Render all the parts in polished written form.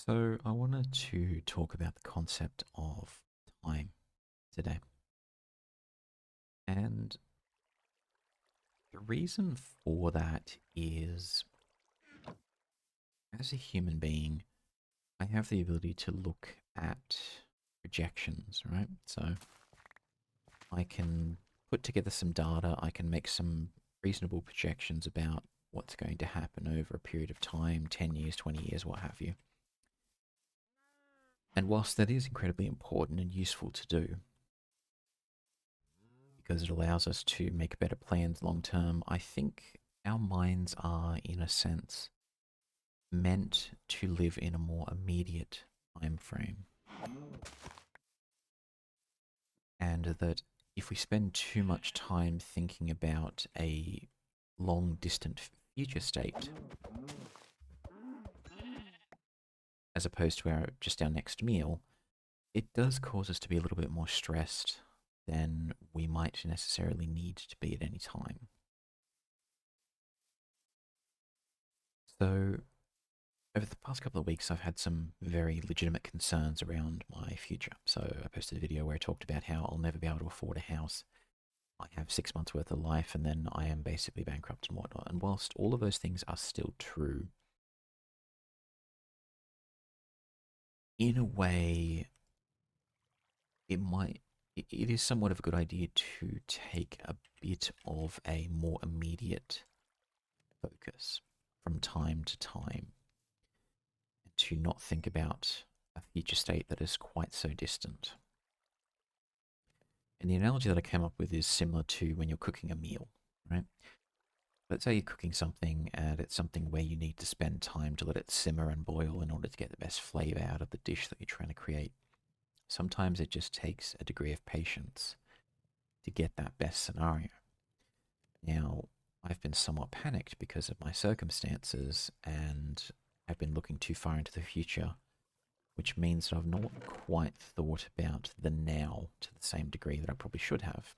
So, I wanted to talk about the concept of time today. And the reason for that is, as a human being, I have the ability to look at projections, right? So, I can put together some data, I can make some reasonable projections about what's going to happen over a period of time 10 years, 20 years, what have you. And whilst that is incredibly important and useful to do, because it allows us to make better plans long term, I think our minds are, in a sense, meant to live in a more immediate time frame. And that if we spend too much time thinking about a long distant future state, as opposed to our next meal, it does cause us to be a little bit more stressed than we might necessarily need to be at any time. So over the past couple of weeks, I've had some very legitimate concerns around my future. So I posted a video where I talked about how I'll never be able to afford a house. I have 6 months worth of life, and then I am basically bankrupt and whatnot. And whilst all of those things are still true, in a way, it is somewhat of a good idea to take a bit of a more immediate focus from time to time, and to not think about a future state that is quite so distant. And the analogy that I came up with is similar to when you're cooking a meal, right? Let's say you're cooking something and it's something where you need to spend time to let it simmer and boil in order to get the best flavor out of the dish that you're trying to create. Sometimes it just takes a degree of patience to get that best scenario. Now, I've been somewhat panicked because of my circumstances, and I've been looking too far into the future, which means that I've not quite thought about the now to the same degree that I probably should have.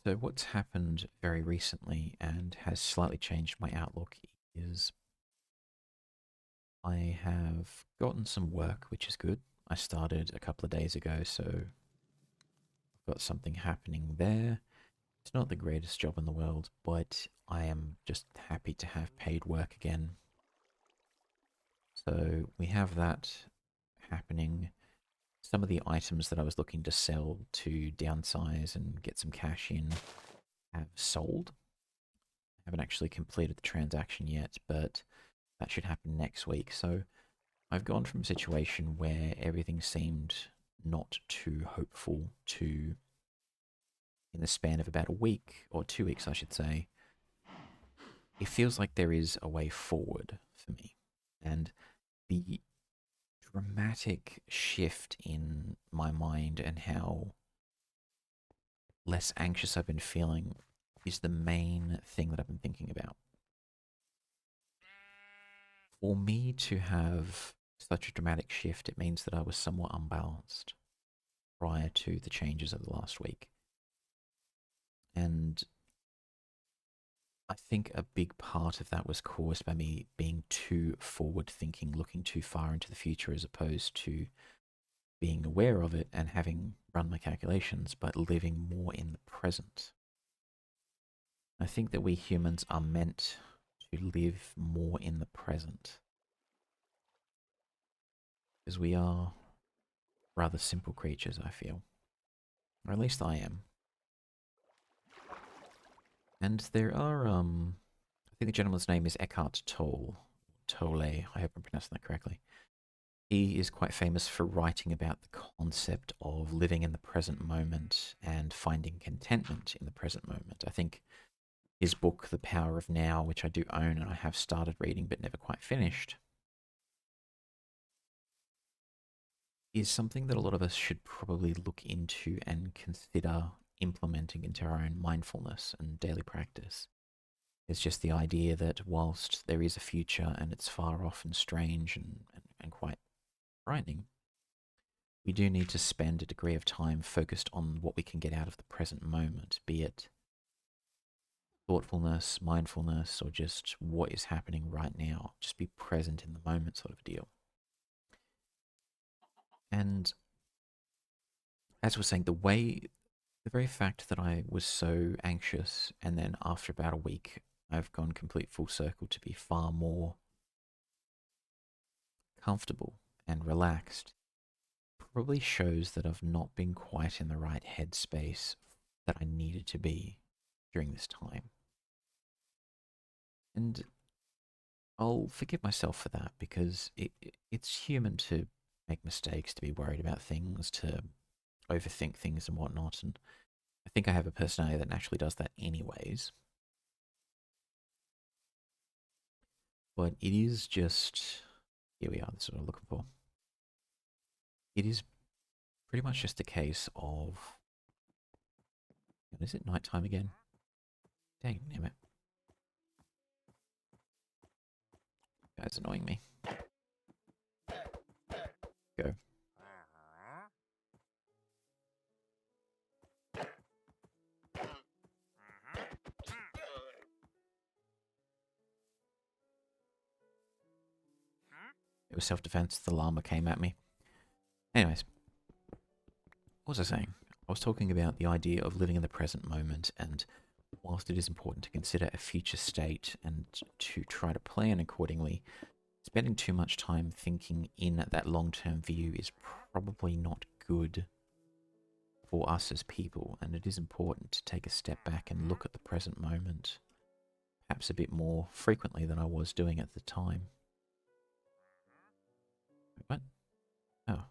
So, what's happened very recently and has slightly changed my outlook is I have gotten some work, which is good. I started a couple of days ago, so I've got something happening there. It's not the greatest job in the world, but I am just happy to have paid work again. So, we have that happening. Some of the items that I was looking to sell to downsize and get some cash in have sold. I haven't actually completed the transaction yet, but that should happen next week. So I've gone from a situation where everything seemed not too hopeful to, in the span of about a week or 2 weeks, I should say, it feels like there is a way forward for me. And the dramatic shift in my mind and how less anxious I've been feeling is the main thing that I've been thinking about. For me to have such a dramatic shift, it means that I was somewhat unbalanced prior to the changes of the last week. And I think a big part of that was caused by me being too forward thinking, looking too far into the future as opposed to being aware of it and having run my calculations, but living more in the present. I think that we humans are meant to live more in the present because we are rather simple creatures, I feel. Or at least I am. And there are, I think the gentleman's name is Eckhart Tolle. Tolle, I hope I'm pronouncing that correctly. He is quite famous for writing about the concept of living in the present moment and finding contentment in the present moment. I think his book, The Power of Now, which I do own and I have started reading but never quite finished, is something that a lot of us should probably look into and consider implementing into our own mindfulness and daily practice. It's just the idea that whilst there is a future and it's far off and strange and quite frightening, we do need to spend a degree of time focused on what we can get out of the present moment, be it thoughtfulness, mindfulness, or just what is happening right now. Just be present in the moment, sort of a deal. And as we're saying, the very fact that I was so anxious, and then after about a week, I've gone complete full circle to be far more comfortable and relaxed, probably shows that I've not been quite in the right headspace that I needed to be during this time. And I'll forgive myself for that because it's human to make mistakes, to be worried about things, to overthink things and whatnot. And I think I have a personality that naturally does that anyways. But it is just, here we are, this is what I'm looking for. It is pretty much just a case of, is it nighttime again? Dang damn it. Guy's annoying me. Go. It was self-defense. The llama came at me. Anyways, what was I saying? I was talking about the idea of living in the present moment, and whilst it is important to consider a future state and to try to plan accordingly, spending too much time thinking in that long-term view is probably not good for us as people, and it is important to take a step back and look at the present moment, perhaps a bit more frequently than I was doing at the time. What? Oh.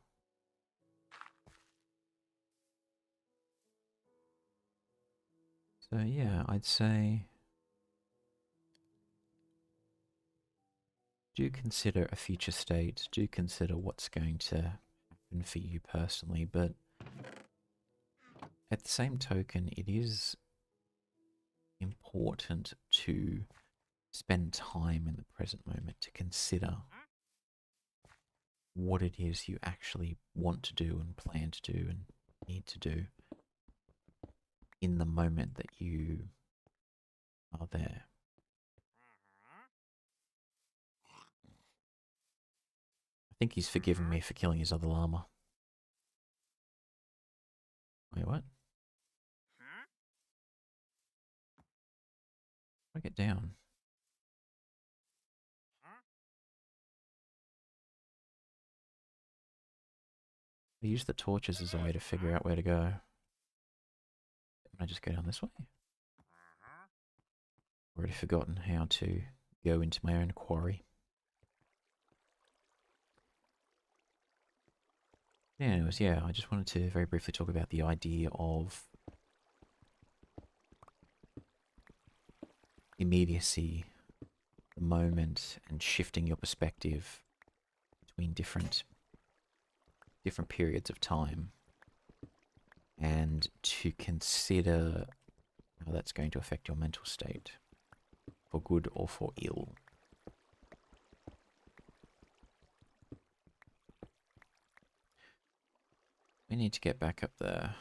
So yeah, I'd say do consider a future state, do consider what's going to happen for you personally, but at the same token, it is important to spend time in the present moment to consider what it is you actually want to do and plan to do and need to do in the moment that you are there. I think he's forgiven me for killing his other llama. Wait, what? How do I get down? I use the torches as a way to figure out where to go. Can I just go down this way? Already forgotten how to go into my own quarry. Yeah, anyways, yeah, I just wanted to very briefly talk about the idea of immediacy, the moment, and shifting your perspective between different periods of time, and to consider how that's going to affect your mental state, for good or for ill. We need to get back up there.